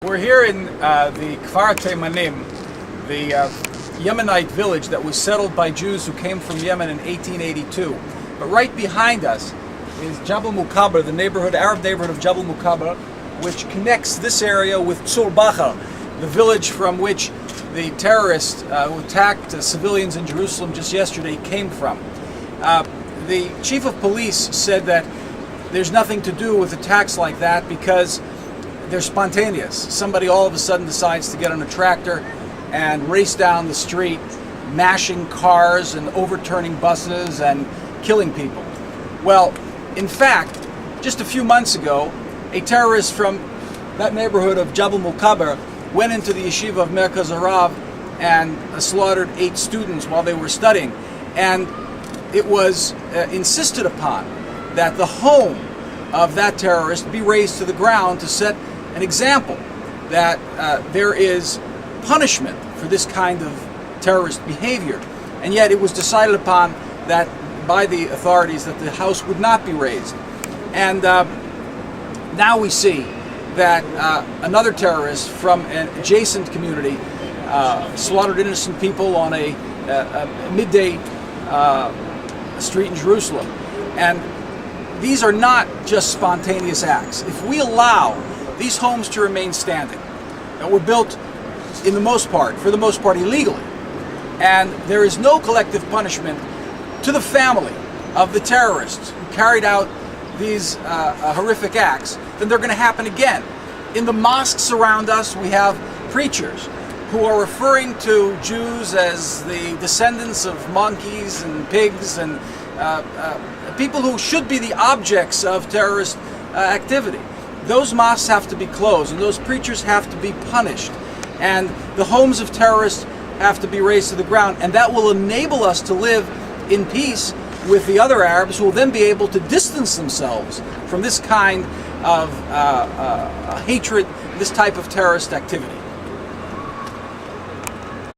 We're here in the Kfar Teimanim, the Yemenite village that was settled by Jews who came from Yemen in 1882. But right behind us is Jabal Mukaber, the Arab neighborhood of Jabal Mukaber, which connects this area with Tzur Bachar, the village from which the terrorists who attacked civilians in Jerusalem just yesterday came from. The chief of police said that there's nothing to do with attacks like that because they're spontaneous. Somebody all of a sudden decides to get on a tractor and race down the street, mashing cars and overturning buses and killing people. Well, in fact, just a few months ago, a terrorist from that neighborhood of Jabal Mukaber went into the yeshiva of Merkaz Arav and slaughtered 8 students while they were studying. And it was insisted upon that the home of that terrorist be razed to the ground to set an example that there is punishment for this kind of terrorist behavior. And yet it was decided upon that by the authorities that the house would not be razed. And now we see that another terrorist from an adjacent community slaughtered innocent people on a midday street in Jerusalem. And these are not just spontaneous acts. If we allow these homes to remain standing, that were built for the most part illegally, and there is no collective punishment to the family of the terrorists who carried out these horrific acts, then they're going to happen again. In the mosques around us, we have preachers who are referring to Jews as the descendants of monkeys and pigs and people who should be the objects of terrorist activity. Those mosques have to be closed, and those preachers have to be punished, and the homes of terrorists have to be razed to the ground, and that will enable us to live in peace with the other Arabs, who will then be able to distance themselves from this kind of hatred, this type of terrorist activity.